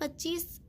25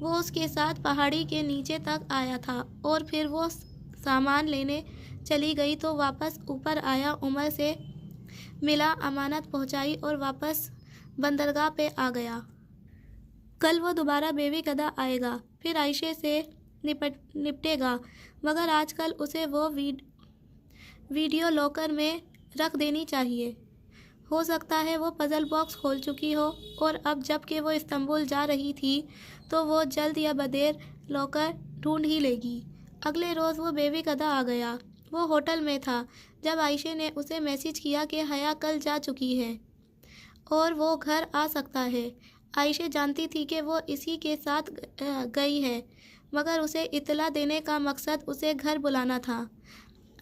وہ اس کے ساتھ پہاڑی کے نیچے تک آیا تھا اور پھر وہ سامان لینے چلی گئی تو واپس اوپر آیا، عمر سے ملا، امانت پہنچائی اور واپس بندرگاہ پہ آ گیا۔ کل وہ دوبارہ بیوی قدا آئے گا، پھر عائشہ سے نپٹے گا، مگر آج کل اسے وہ ویڈیو لاکر میں رکھ دینی چاہیے۔ ہو سکتا ہے وہ پزل باکس کھول چکی ہو اور اب جب کہ وہ استنبول جا رہی تھی تو وہ جلد یا بدیر لاکر ڈھونڈ ہی لے گی۔ اگلے روز وہ بیوی قدا آ گیا۔ وہ ہوٹل میں تھا جب عائشہ نے اسے میسج کیا کہ حیا کل جا چکی ہے اور وہ گھر آ سکتا ہے۔ عائشہ جانتی تھی کہ وہ اسی کے ساتھ گئی ہے، مگر اسے اطلاع دینے کا مقصد اسے گھر بلانا تھا۔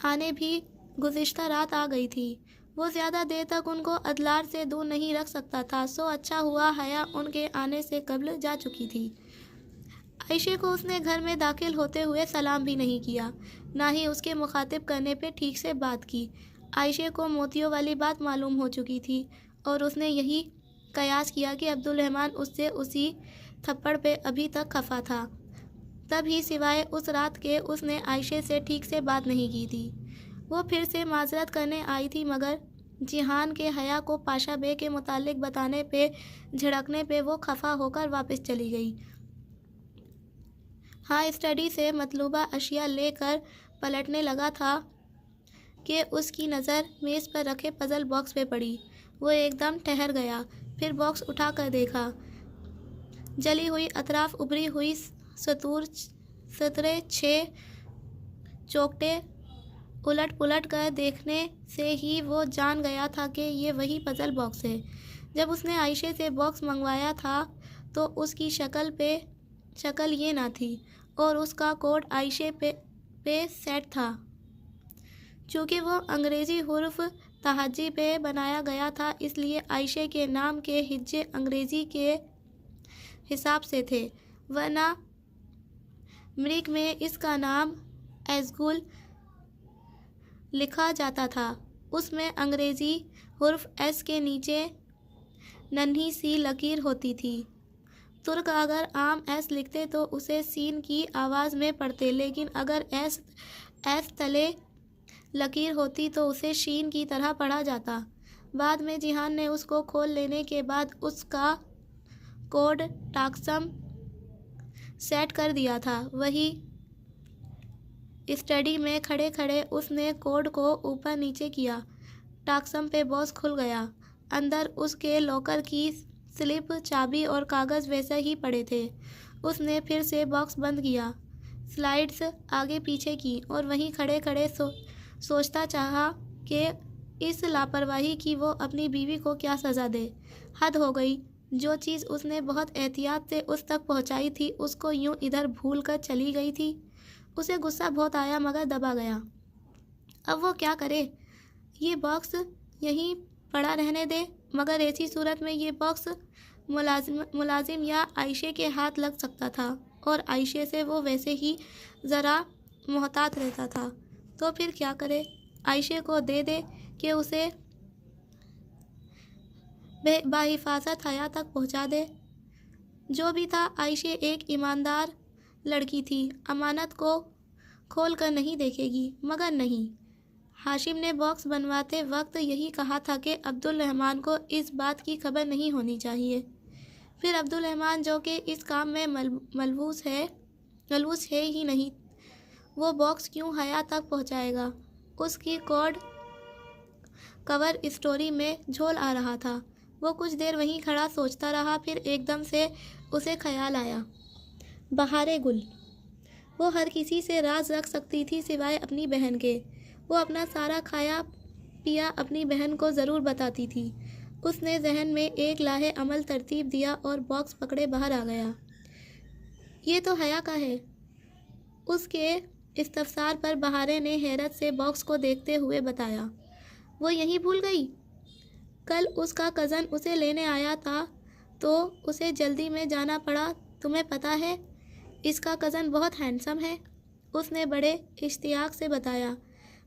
آنے بھی گزشتہ رات آ گئی تھی۔ وہ زیادہ دیر تک ان کو ادلار سے دور نہیں رکھ سکتا تھا، سو اچھا ہوا حیا ان کے آنے سے قبل جا چکی تھی۔ عائشہ کو اس نے گھر میں داخل ہوتے ہوئے سلام بھی نہیں کیا، نہ ہی اس کے مخاطب کرنے پہ ٹھیک سے بات کی۔ عائشہ کو موتیوں والی بات معلوم ہو چکی تھی اور اس نے یہی قیاس کیا کہ عبدالرحمن اس سے اسی تھپڑ پہ ابھی تک خفا تھا، تب ہی سوائے اس رات کے اس نے عائشہ سے ٹھیک سے بات نہیں کی تھی۔ وہ پھر سے معذرت کرنے آئی تھی، مگر جہان کے حیا کو پاشا بے کے متعلق بتانے پہ جھڑکنے پہ وہ خفا ہو کر واپس چلی گئی۔ ہاں اسٹڈی سے مطلوبہ اشیاء لے کر پلٹنے لگا تھا کہ اس کی نظر میز پر رکھے پزل باکس پہ پڑی۔ وہ ایک دم ٹھہر گیا، پھر باکس اٹھا کر دیکھا۔ جلی ہوئی اطراف، ابری ہوئی سطریں، 6 چوکھٹے الٹ پلٹ کر دیکھنے سے ہی وہ جان گیا تھا کہ یہ وہی پزل باکس ہے۔ جب اس نے عائشہ سے باکس منگوایا تھا تو اس کی شکل یہ نہ تھی اور اس کا کوڈ عائشہ پہ سیٹ تھا۔ چونکہ وہ انگریزی حروف تہجی پہ بنایا گیا تھا، اس لیے عائشہ کے نام کے ہجے انگریزی کے حساب سے تھے، ورنہ امریک میں اس کا نام ایزگل لکھا جاتا تھا۔ اس میں انگریزی حرف ایس کے نیچے ننھی سی لکیر ہوتی تھی۔ ترک اگر عام ایس لکھتے تو اسے سین کی آواز میں پڑھتے، لیکن اگر ایس تلے لکیر ہوتی تو اسے شین کی طرح پڑھا جاتا۔ بعد میں جہان نے اس کو کھول لینے کے بعد اس کا کوڈ ٹاکسم سیٹ کر دیا تھا۔ وہی اسٹڈی میں کھڑے کھڑے اس نے کوڈ کو اوپر نیچے کیا، ٹاکسم پہ باکس کھل گیا۔ اندر اس کے لاکر کی سلپ، چابی اور کاغذ ویسے ہی پڑے تھے۔ اس نے پھر سے باکس بند کیا، سلائیڈز آگے پیچھے کی اور وہیں کھڑے کھڑے سوچتا چاہا کہ اس لاپرواہی کی وہ اپنی بیوی کو کیا سزا دے۔ حد ہو گئی، جو چیز اس نے بہت احتیاط سے اس تک پہنچائی تھی اس کو یوں ادھر بھول کر چلی گئی تھی۔ اسے غصہ بہت آیا مگر دبا گیا۔ اب وہ کیا کرے؟ یہ باکس یہیں پڑا رہنے دے، مگر ایسی صورت میں یہ باکس ملازم یا عائشہ کے ہاتھ لگ سکتا تھا اور عائشہ سے وہ ویسے ہی ذرا محتاط رہتا تھا، تو پھر کیا کرے؟ عائشہ کو دے کہ اسے بحفاظت حیا تک پہنچا دے۔ جو بھی تھا، عائشہ ایک ایماندار لڑکی تھی، امانت کو کھول کر نہیں دیکھے گی۔ مگر نہیں، ہاشم نے باکس بنواتے وقت یہی کہا تھا کہ عبدالرحمن کو اس بات کی خبر نہیں ہونی چاہیے۔ پھر عبدالرحمن جو کہ اس کام میں ملوث ہے ہی نہیں، وہ باکس کیوں حیا تک پہنچائے گا؟ اس کی کوڈ کور اسٹوری میں جھول آ رہا تھا۔ وہ کچھ دیر وہیں کھڑا سوچتا رہا، پھر ایک دم سے اسے خیال آیا، بہار گل۔ وہ ہر کسی سے راز رکھ سکتی تھی سوائے اپنی بہن کے۔ وہ اپنا سارا کھایا پیا اپنی بہن کو ضرور بتاتی تھی۔ اس نے ذہن میں ایک لاہے عمل ترتیب دیا اور باکس پکڑے باہر آ گیا۔ یہ تو حیا کا ہے۔ اس کے استفسار پر بہارے نے حیرت سے باکس کو دیکھتے ہوئے بتایا، وہ یہیں بھول گئی؟ کل اس کا کزن اسے لینے آیا تھا تو اسے جلدی میں جانا پڑا، تمہیں پتہ ہے اس کا کزن بہت ہینڈسم ہے، اس نے بڑے اشتیاق سے بتایا۔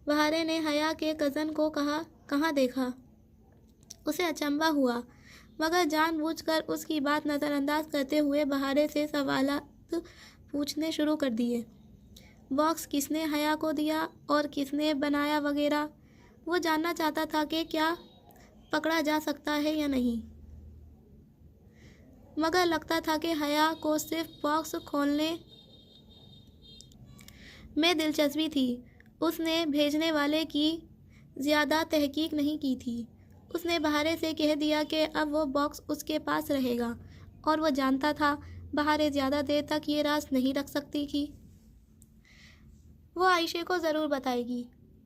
بہارے نے حیا کے کزن کو کہا، کہاں دیکھا؟ اسے اچنبھا ہوا، مگر جان بوجھ کر اس کی بات نظر انداز کرتے ہوئے بہارے سے وقت پوچھنے شروع کر دیے۔ باکس کس نے حیا کو دیا اور کس نے بنایا وغیرہ۔ وہ جاننا چاہتا تھا کہ کیا پکڑا جا سکتا ہے یا نہیں، مگر لگتا تھا کہ حیا کو صرف باکس کھولنے میں دلچسپی تھی۔ اس نے بھیجنے والے کی زیادہ تحقیق نہیں کی تھی۔ اس نے بہارے سے کہہ دیا کہ اب وہ باکس اس کے پاس رہے گا، اور وہ جانتا تھا بہارے زیادہ دیر تک یہ راز نہیں رکھ سکتی تھی۔ وہ عائشہ کو ضرور بتائے گی۔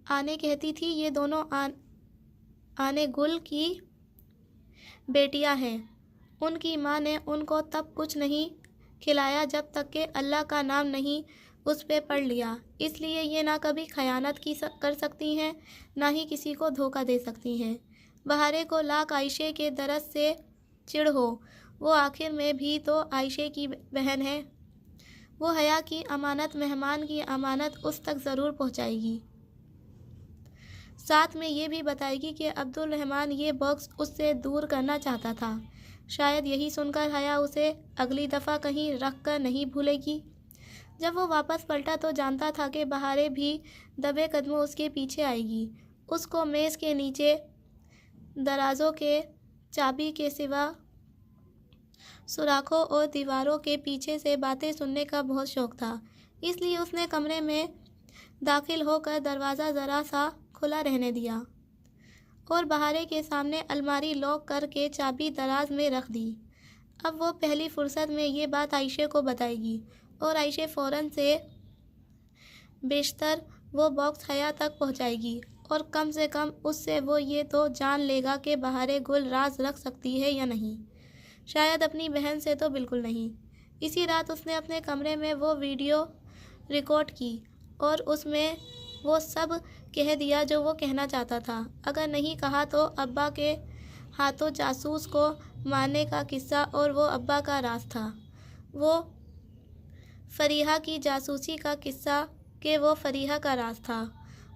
آنے کہتی تھی یہ دونوں آنے گل کی بیٹیاں ہیں۔ ان کی ماں نے ان کو تب کچھ نہیں کھلایا جب تک کہ اللہ کا نام نہیں اس پہ پڑھ لیا، اس لیے یہ نہ کبھی خیانت کر سکتی ہیں، نہ ہی کسی کو دھوکہ دے سکتی ہیں۔ بہارے کو لاکھ عائشہ کے درد سے چڑ ہو، وہ آخر میں بھی تو عائشہ کی بہن ہے۔ وہ حیا کی امانت، مہمان کی امانت اس تک ضرور پہنچائے گی۔ ساتھ میں یہ بھی بتائے گی کہ عبد الرحمن یہ باکس اس سے دور کرنا چاہتا تھا۔ شاید یہی سن کر حیا اسے اگلی دفعہ کہیں رکھ کر نہیں بھولے گی۔ جب وہ واپس پلٹا تو جانتا تھا کہ بہارے بھی دبے قدموں اس کے پیچھے آئے گی۔ اس کو میز کے نیچے درازوں کے چابی کے سوا سوراخوں اور دیواروں کے پیچھے سے باتیں سننے کا بہت شوق تھا، اس لیے اس نے کمرے میں داخل ہو کر دروازہ ذرا سا کھلا رہنے دیا اور بہارے کے سامنے الماری لاک کر کے چابی دراز میں رکھ دی۔ اب وہ پہلی فرصت میں یہ بات عائشہ کو بتائے گی، اور عائشہ فوراً سے بیشتر وہ باکس حیا تک پہنچائے گی، اور کم سے کم اس سے وہ یہ تو جان لے گا کہ بہارے گل راز رکھ سکتی ہے یا نہیں۔ شاید اپنی بہن سے تو بالکل نہیں۔ اسی رات اس نے اپنے کمرے میں وہ ویڈیو ریکارڈ کی اور اس میں وہ سب کہہ دیا جو وہ کہنا چاہتا تھا۔ اگر نہیں کہا تو ابا کے ہاتھوں جاسوس کو مارنے کا قصہ، اور وہ ابا کا راز تھا۔ وہ فریحہ کی جاسوسی کا قصہ کہ وہ فریحہ کا راز تھا،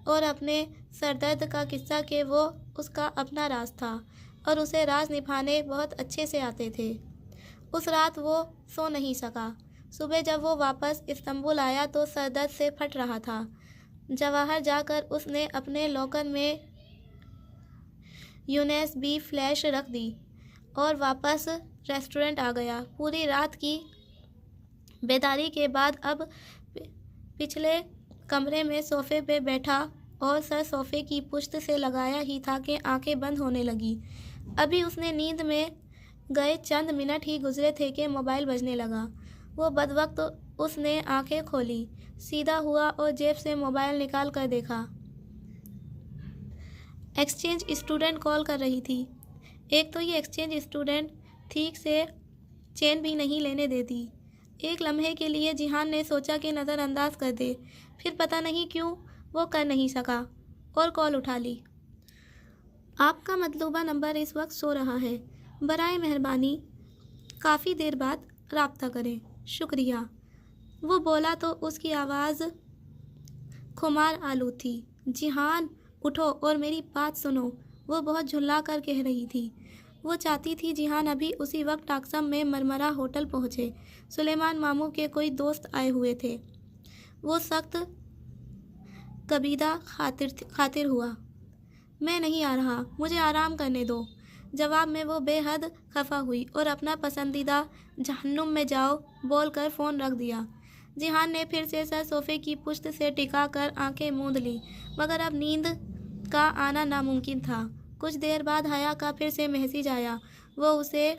اور اپنے سردرد کا قصہ کہ وہ اس کا اپنا راز تھا، اور اسے راز نبھانے بہت اچھے سے آتے تھے۔ اس رات وہ سو نہیں سکا۔ صبح جب وہ واپس استنبول آیا تو سردرد سے پھٹ رہا تھا۔ جواہر جا کر اس نے اپنے لاکر میں USB فلیش رکھ دی اور واپس ریسٹورنٹ آ گیا۔ پوری رات کی بیداری کے بعد اب پچھلے کمرے میں صوفے پہ بیٹھا اور سر صوفے کی پشت سے لگایا ہی تھا کہ آنکھیں بند ہونے لگی۔ ابھی اس نے نیند میں گئے چند منٹ ہی گزرے تھے کہ موبائل بجنے لگا۔ وہ بدوقت اس نے آنکھیں کھولی، سیدھا ہوا اور جیب سے موبائل نکال کر دیکھا۔ ایکسچینج اسٹوڈنٹ کال کر رہی تھی۔ ایک تو یہ ایکسچینج اسٹوڈنٹ ٹھیک سے چین بھی نہیں لینے دیتی۔ ایک لمحے کے لیے جیہان نے سوچا کہ نظر انداز کر دے، پھر پتہ نہیں کیوں وہ کر نہیں سکا اور کال اٹھا لی۔ آپ کا مطلوبہ نمبر اس وقت سو رہا ہے، برائے مہربانی کافی دیر بعد رابطہ کریں، شکریہ۔ وہ بولا تو اس کی آواز خمار آلود تھی۔ جیہان اٹھو اور میری بات سنو، وہ بہت جھلا کر کہہ رہی تھی۔ وہ چاہتی تھی جیہان ابھی اسی وقت ٹاکسم میں مرمرا ہوٹل پہنچے۔ سلیمان ماموں کے کوئی دوست آئے ہوئے تھے۔ وہ سخت کبیدہ خاطر ہوا۔ میں نہیں آ رہا، مجھے آرام کرنے دو۔ جواب میں وہ بے حد خفا ہوئی اور اپنا پسندیدہ جہنم میں جاؤ بول کر فون رکھ دیا۔ جیہان نے پھر سے سر صوفے کی پشت سے ٹکا کر آنکھیں موند لیں، مگر اب نیند کا آنا ناممکن تھا۔ کچھ دیر بعد حیا کا پھر سے میسیج آیا۔ وہ اسے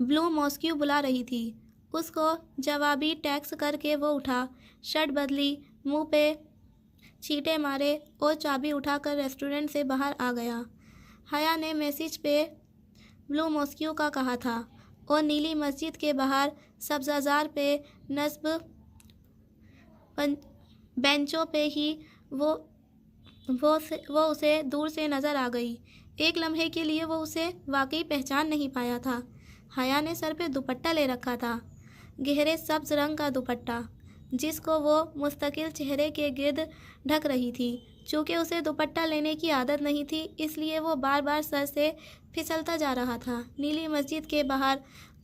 بلو ماسکیو بلا رہی تھی۔ اس کو جوابی ٹیکسٹ کر کے وہ اٹھا، شرٹ بدلی، منہ پہ چھینٹے مارے اور چابی اٹھا کر ریسٹورنٹ سے باہر آ گیا۔ حیا نے میسیج پہ بلو ماسکیو کا کہا تھا، اور نیلی مسجد کے باہر سبزہ زار پہ نصب بینچوں پہ ہی وہ اسے دور سے نظر آ گئی۔ ایک لمحے کے لیے وہ اسے واقعی پہچان نہیں پایا تھا۔ حیا نے سر پہ دوپٹہ لے رکھا تھا، گہرے سبز رنگ کا دوپٹہ، جس کو وہ مستقل چہرے کے گرد ڈھک رہی تھی۔ چونکہ اسے دوپٹہ لینے کی عادت نہیں تھی، اس لیے وہ بار بار سر سے پھسلتا جا رہا تھا۔ نیلی مسجد کے باہر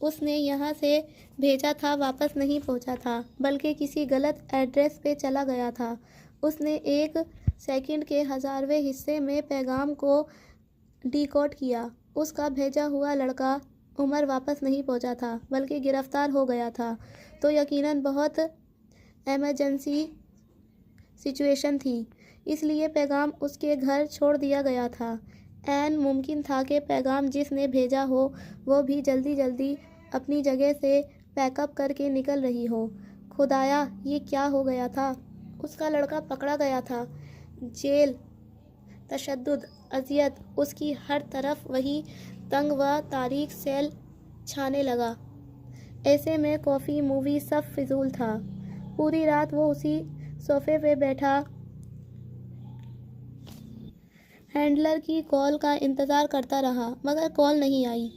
اس نے یہاں سے بھیجا تھا واپس نہیں پہنچا تھا، بلکہ کسی غلط ایڈریس پہ چلا گیا تھا۔ اس نے ایک سیکنڈ کے 1000ویں حصے میں پیغام کو ڈیکوڈ کیا۔ اس کا بھیجا ہوا لڑکا عمر واپس نہیں پہنچا تھا، بلکہ گرفتار ہو گیا تھا، تو یقیناً بہت ایمرجنسی سچویشن تھی، اس لیے پیغام اس کے گھر چھوڑ دیا گیا تھا۔ عین ممکن تھا کہ پیغام جس نے بھیجا ہو وہ بھی جلدی جلدی اپنی جگہ سے پیک اپ کر کے نکل رہی ہو۔ خدایا، یہ کیا ہو گیا تھا؟ اس کا لڑکا پکڑا گیا تھا۔ جیل، تشدد، اذیت، اس کی ہر طرف وہی تنگ و تاریک سیل چھانے لگا۔ ایسے میں کافی، مووی سب فضول تھا۔ پوری رات وہ اسی صوفے پہ بیٹھا ہینڈلر کی کال کا انتظار کرتا رہا، مگر کال نہیں آئی۔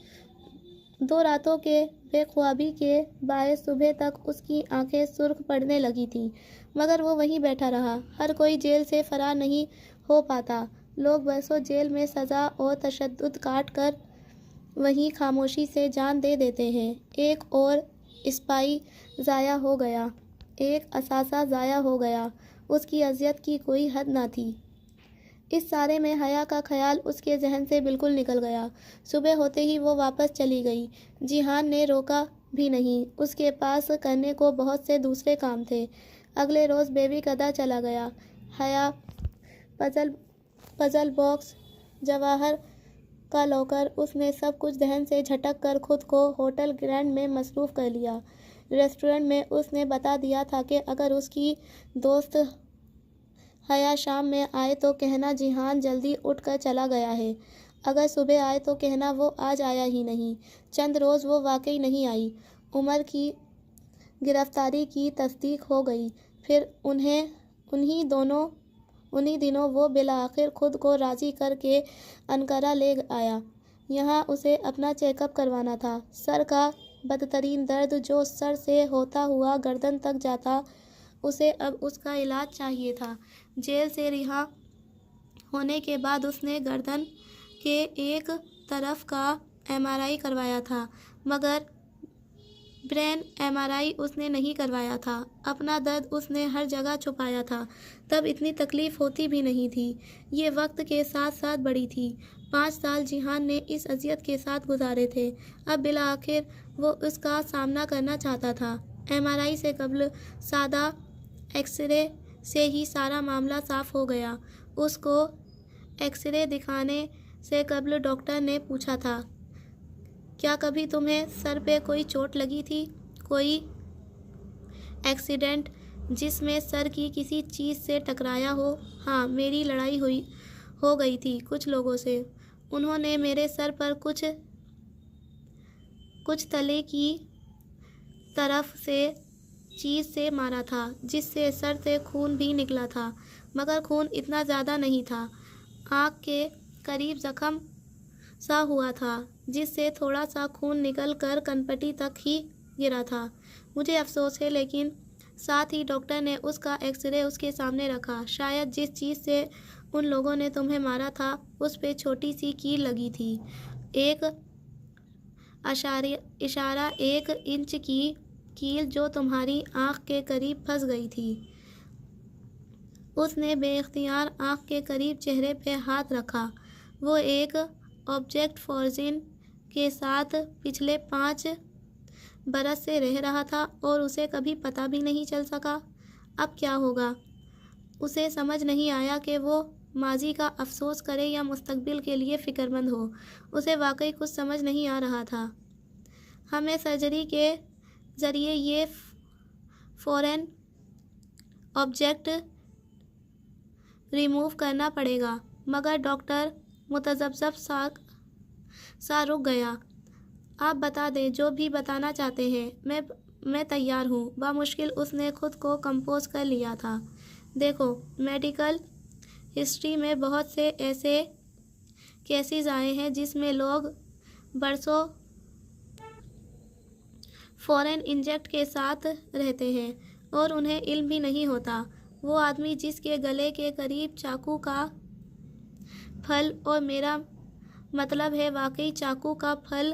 2 راتوں کے بے خوابی کے باعث صبح تک اس کی آنکھیں سرخ پڑنے لگی تھیں، مگر وہ وہیں بیٹھا رہا۔ ہر کوئی جیل سے فرار نہیں ہو پاتا۔ لوگ برسوں جیل میں سزا اور تشدد کاٹ کر وہیں خاموشی سے جان دے دیتے ہیں۔ ایک اور اسپائی ضائع ہو گیا، ایک اثاثہ ضائع ہو گیا۔ اس کی اذیت کی کوئی حد نہ تھی۔ اس سارے میں حیا کا خیال اس کے ذہن سے بالکل نکل گیا۔ صبح ہوتے ہی وہ واپس چلی گئی۔ جیہان نے روکا بھی نہیں، اس کے پاس کرنے کو بہت سے دوسرے کام تھے۔ اگلے روز بیبی کدا چلا گیا۔ حیا، پزل باکس، جواہر کا لاکر، اس نے سب کچھ ذہن سے جھٹک کر خود کو ہوٹل گرینڈ میں مصروف کر لیا۔ ریسٹورنٹ میں اس نے بتا دیا تھا کہ اگر اس کی دوست حیا شام میں آئے تو کہنا جیہان جلدی اٹھ کر چلا گیا ہے، اگر صبح آئے تو کہنا وہ آج آیا ہی نہیں۔ چند روز وہ واقعی نہیں آئی۔ عمر کی گرفتاری کی تصدیق ہو گئی۔ پھر انہی دنوں وہ بالآخر خود کو راضی کر کے انقرہ لے آیا۔ یہاں اسے اپنا چیک اپ کروانا تھا۔ سر کا بدترین درد جو سر سے ہوتا ہوا گردن تک جاتا، اسے اب اس کا علاج چاہیے تھا۔ جیل سے رہا ہونے کے بعد اس نے گردن کے ایک طرف کا MRI کروایا تھا، مگر برین MRI اس نے نہیں کروایا تھا۔ اپنا درد اس نے ہر جگہ چھپایا تھا، تب اتنی تکلیف ہوتی بھی نہیں تھی۔ یہ وقت کے ساتھ ساتھ بڑھی تھی۔ 5 سال جیہان نے اس اذیت کے ساتھ گزارے تھے۔ اب بالآخر وہ اس کا سامنا کرنا چاہتا تھا۔ MRI سے قبل سادہ ایکس رے سے ہی سارا معاملہ صاف ہو گیا۔ اس کو ایکس رے دکھانے سے قبل ڈاکٹر نے پوچھا تھا، کیا کبھی تمہیں سر پہ کوئی چوٹ لگی تھی؟ کوئی ایکسیڈنٹ جس میں سر کی کسی چیز سے ٹکرایا ہو؟ ہاں، میری لڑائی ہو گئی تھی کچھ لوگوں سے۔ انہوں نے میرے سر پر کچھ تلے کی طرف سے چیز سے مارا تھا، جس سے سر سے خون بھی نکلا تھا، مگر خون اتنا زیادہ نہیں تھا۔ آنکھ کے قریب زخم سا ہوا تھا، جس سے تھوڑا سا خون نکل کر کنپٹی تک ہی گرا تھا۔ مجھے افسوس ہے، لیکن ساتھ ہی ڈاکٹر نے اس کا ایکس رے اس کے سامنے رکھا۔ شاید جس چیز سے ان لوگوں نے تمہیں مارا تھا اس پہ چھوٹی سی کیل لگی تھی، 1.1 انچ کی کیل جو تمہاری آنکھ کے قریب پھنس گئی تھی۔ اس نے بے اختیار آنکھ کے قریب چہرے پہ ہاتھ رکھا۔ وہ ایک آبجیکٹ فورجن کے ساتھ پچھلے 5 برس سے رہ رہا تھا اور اسے کبھی پتہ بھی نہیں چل سکا۔ اب کیا ہوگا؟ اسے سمجھ نہیں آیا کہ وہ ماضی کا افسوس کرے یا مستقبل کے لیے فکر مند ہو۔ اسے واقعی کچھ سمجھ نہیں آ رہا تھا۔ ہمیں سرجری کے ذریعے یہ فورن آبجیکٹ ریموو کرنا پڑے گا، مگر ڈاکٹر متذبذب سا رک گیا۔ آپ بتا دیں، جو بھی بتانا چاہتے ہیں، میں تیار ہوں۔ بامشکل اس نے خود کو کمپوز کر لیا تھا۔ دیکھو، میڈیکل ہسٹری میں بہت سے ایسے کیسز آئے ہیں جس میں لوگ برسوں فورن انجیکٹ کے ساتھ رہتے ہیں اور انہیں علم بھی نہیں ہوتا۔ وہ آدمی جس کے گلے کے قریب چاقو کا پھل، اور میرا مطلب ہے واقعی چاقو کا پھل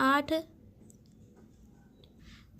8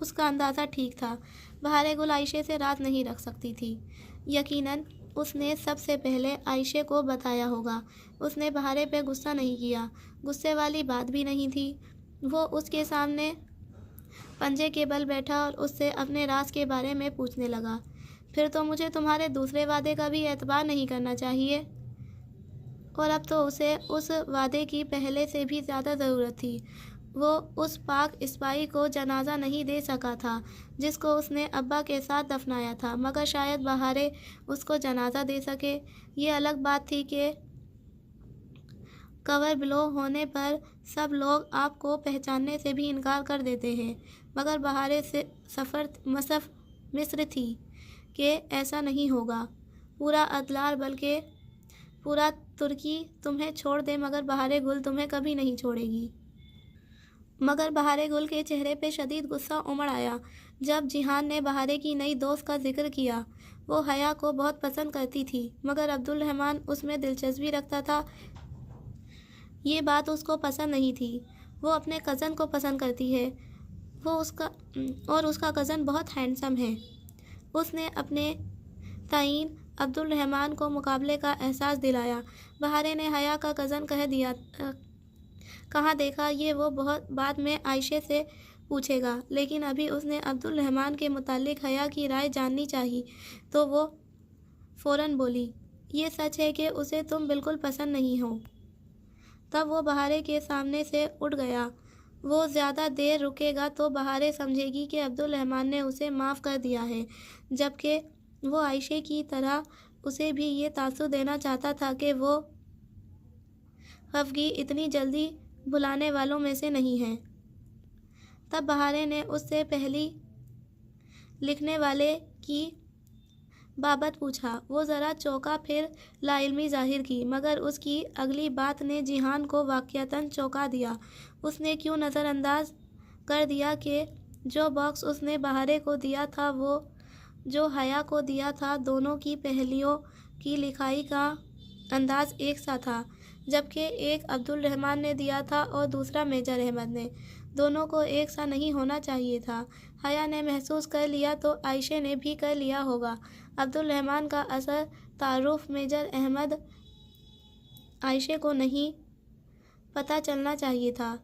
اس کا اندازہ ٹھیک تھا۔ بہار گل عائشہ سے رات نہیں رکھ سکتی تھی۔ یقیناً اس نے سب سے پہلے عائشہ کو بتایا ہوگا۔ اس نے بہار پہ غصہ نہیں کیا، غصے والی بات بھی نہیں تھی۔ وہ اس کے سامنے پنجے کے بل بیٹھا اور اس سے اپنے راز کے بارے میں پوچھنے لگا۔ پھر تو مجھے تمہارے دوسرے وعدے کا بھی اعتبار نہیں کرنا چاہیے۔ اور اب تو اسے اس وعدے کی پہلے سے بھی زیادہ ضرورت تھی۔ وہ اس پاک اسپائی کو جنازہ نہیں دے سکا تھا جس کو اس نے ابا کے ساتھ دفنایا تھا، مگر شاید بہار اس کو جنازہ دے سکے۔ یہ الگ بات تھی کہ کور بلو ہونے پر سب لوگ آپ کو پہچاننے سے بھی انکار کر دیتے ہیں، مگر بہار مصر تھی کہ ایسا نہیں ہوگا۔ پورا ادلار بلکہ پورا ترکی تمہیں چھوڑ دے مگر بہار گل تمہیں کبھی نہیں چھوڑے گی۔ مگر بہار گل کے چہرے پہ شدید غصہ امڑ آیا جب جیہان نے بہار کی نئی دوست کا ذکر کیا۔ وہ حیا کو بہت پسند کرتی تھی مگر عبدالرحمن اس میں دلچسپی رکھتا تھا۔ یہ بات اس کو پسند نہیں تھی۔ وہ اپنے کزن کو پسند کرتی ہے اور اس کا کزن بہت ہینڈسم ہے۔ اس نے اپنے تئیں عبدالرحمن کو مقابلے کا احساس دلایا۔ بہار نے حیا کا کزن کہاں دیکھا یہ وہ بہت بعد میں عائشہ سے پوچھے گا، لیکن ابھی اس نے عبدالرحمن کے متعلق حیا کی رائے جاننی چاہی تو وہ فوراً بولی، یہ سچ ہے کہ اسے تم بالکل پسند نہیں ہو؟ تب وہ بہار کے سامنے سے اٹھ گیا۔ وہ زیادہ دیر رکے گا تو بہار سمجھے گی کہ عبدالرحمن نے اسے معاف کر دیا ہے، جبکہ وہ عائشہ کی طرح اسے بھی یہ تاثر دینا چاہتا تھا کہ وہ خفگی اتنی جلدی بھلانے والوں میں سے نہیں ہے۔ تب بہار نے اس سے پہلی لکھنے والے کی بابت پوچھا۔ وہ ذرا چونکا، پھر لا علمی ظاہر کی، مگر اس کی اگلی بات نے جیہان کو واقعتاً چونکا دیا۔ اس نے کیوں نظر انداز کر دیا کہ جو باکس اس نے بہار کو دیا تھا وہ جو حیا کو دیا تھا، دونوں کی پہلیوں کی لکھائی کا انداز ایک سا تھا، جبکہ ایک عبدالرحمن نے دیا تھا اور دوسرا میجر احمد نے۔ دونوں کو ایک سا نہیں ہونا چاہیے تھا۔ حیا نے محسوس کر لیا تو عائشہ نے بھی کر لیا ہوگا۔ عبدالرحمن کا اصل تعارف میجر احمد عائشہ کو نہیں پتہ چلنا چاہیے تھا۔